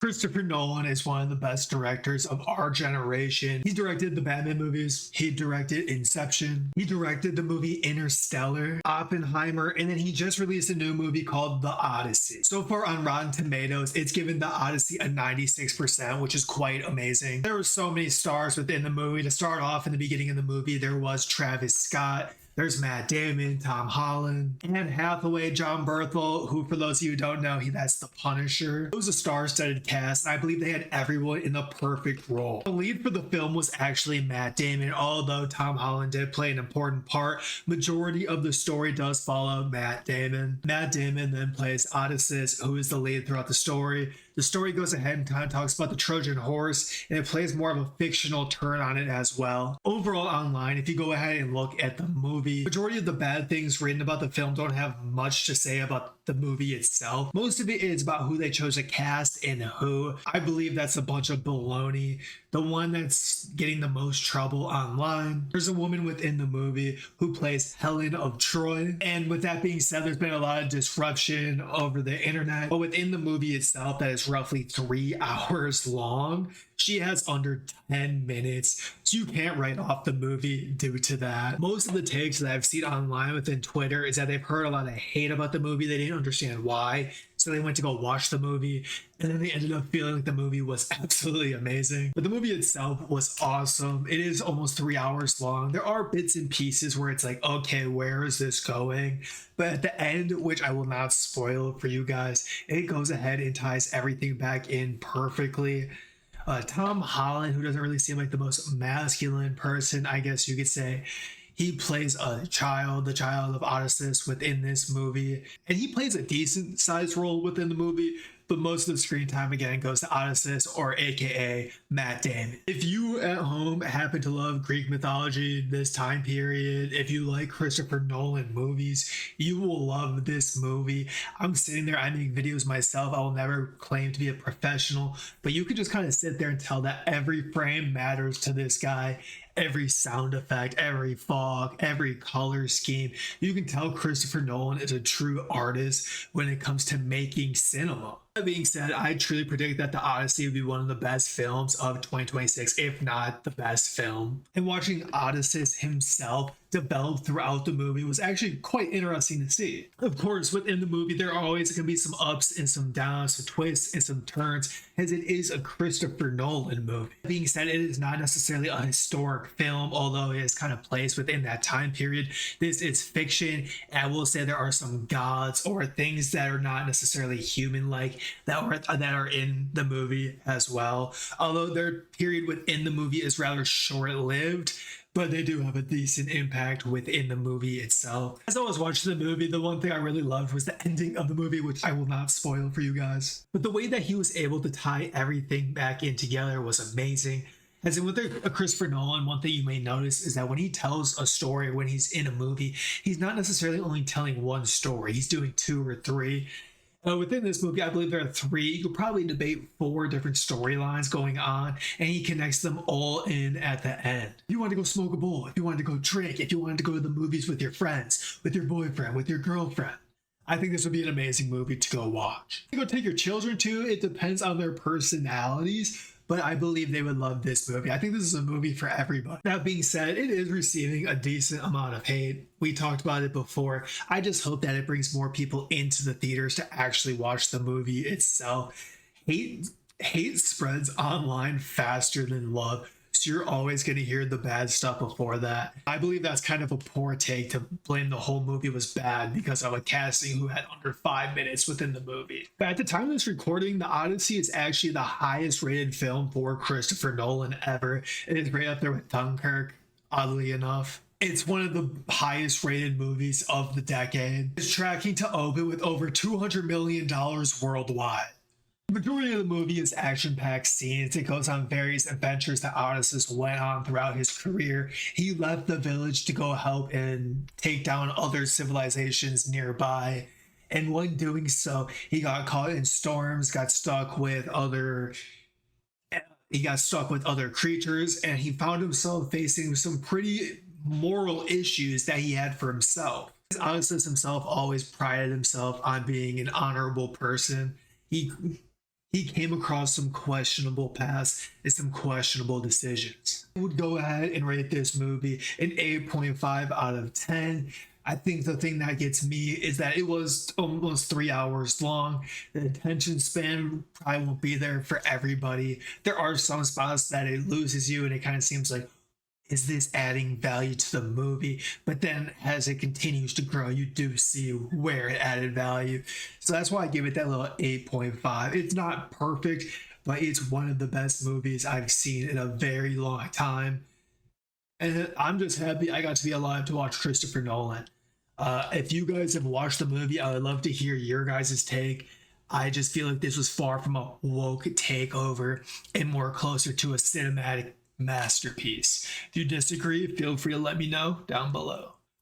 Christopher Nolan is one of the best directors of our generation. He directed the Batman movies, he directed Inception, he directed the movie Interstellar, Oppenheimer, and then he just released a new movie called The Odyssey. So far on Rotten Tomatoes, it's given The Odyssey a 96%, which is quite amazing. There were so many stars within the movie. To start off, in the beginning of the movie, there was Travis Scott, there's Matt Damon, Tom Holland, Anne Hathaway, John Berthel, who, for those of you who don't know, that's the Punisher. It was a star-studded cast, and I believe they had everyone in the perfect role. The lead for the film was actually Matt Damon, although Tom Holland did play an important part. Majority of the story does follow Matt Damon. Matt Damon then plays Odysseus, who is the lead throughout the story. The story goes ahead and kind of talks about the Trojan horse, and it plays more of a fictional turn on it as well. Overall, online, if you go ahead and look at the movie, majority of the bad things written about the film don't have much to say about the movie itself. Most of it is about who they chose to cast and who. I believe that's a bunch of baloney. The one that's getting the most trouble online, there's a woman within the movie who plays Helen of Troy. And with that being said, there's been a lot of disruption over the internet. But within the movie itself, that is roughly 3 hours long, she has under 10 minutes, so you can't write off the movie due to that. Most of the takes that I've seen online within Twitter is that they've heard a lot of hate about the movie. They didn't understand why, so they went to go watch the movie, and then they ended up feeling like the movie was absolutely amazing. But the movie itself was awesome. It is almost 3 hours long. There are bits and pieces where it's like, okay, where is this going? But at the end, which I will not spoil for you guys, it goes ahead and ties everything back in perfectly. Tom Holland, who doesn't really seem like the most masculine person, I guess you could say, he plays a child, the child of Odysseus within this movie, and he plays a decent sized role within the movie, but most of the screen time again goes to Odysseus, or aka Matt Damon. If you at home happen to love Greek mythology this time period, if you like Christopher Nolan movies, you will love this movie. I'm sitting there, I make videos myself. I will never claim to be a professional, but you can just kind of sit there and tell that every frame matters to this guy. Every sound effect, every fog, every color scheme. You can tell Christopher Nolan is a true artist when it comes to making cinema. That being said, I truly predict that The Odyssey will be one of the best films of 2026, if not the best film. And watching Odysseus himself develop throughout the movie was actually quite interesting to see. Of course, within the movie, there are always going to be some ups and some downs, some twists and some turns, as it is a Christopher Nolan movie. That being said, it is not necessarily a historic film, although it is kind of placed within that time period. This is fiction, and I will say there are some gods or things that are not necessarily human-like that are in the movie as well. Although their period within the movie is rather short-lived, but they do have a decent impact within the movie itself. As I was watching the movie, the one thing I really loved was the ending of the movie, which I will not spoil for you guys. But the way that he was able to tie everything back in together was amazing. As in with a Christopher Nolan, one thing you may notice is that when he tells a story, when he's in a movie, he's not necessarily only telling one story. He's doing 2 or 3. Within this movie, I believe there are 3. You could probably debate 4 different storylines going on, and he connects them all in at the end. If you want to go smoke a bowl, if you want to go drink, if you wanted to go to the movies with your friends, with your boyfriend, with your girlfriend, I think this would be an amazing movie to go watch. You go take your children to, it depends on their personalities, but I believe they would love this movie. I think this is a movie for everybody. That being said, it is receiving a decent amount of hate. We talked about it before. I just hope that it brings more people into the theaters to actually watch the movie itself. Hate spreads online faster than love. So you're always going to hear the bad stuff before that. I believe that's kind of a poor take to blame the whole movie was bad because of a casting who had under 5 minutes within the movie. But at the time of this recording, The Odyssey is actually the highest rated film for Christopher Nolan ever. It is right up there with Dunkirk, oddly enough. It's one of the highest rated movies of the decade. It's tracking to open with over $200 million worldwide. The majority of the movie is action-packed scenes. It goes on various adventures that Odysseus went on throughout his career. He left the village to go help and take down other civilizations nearby. And when doing so, he got caught in storms, got stuck with other creatures, and he found himself facing some pretty moral issues that he had for himself. Odysseus himself always prided himself on being an honorable person. he came across some questionable paths and some questionable decisions. I would go ahead and rate this movie an 8.5 out of 10. I think the thing that gets me is that it was almost 3 hours long. The attention span probably won't be there for everybody. There are some spots that it loses you, and it kind of seems like, is this adding value to the movie? But then as it continues to grow, you do see where it added value. So that's why I give it that little 8.5. It's not perfect, but it's one of the best movies I've seen in a very long time. And I'm just happy I got to be alive to watch Christopher Nolan. If you guys have watched the movie, I would love to hear your guys' take. I just feel like this was far from a woke takeover and more closer to a cinematic masterpiece. If you disagree, feel free to let me know down below.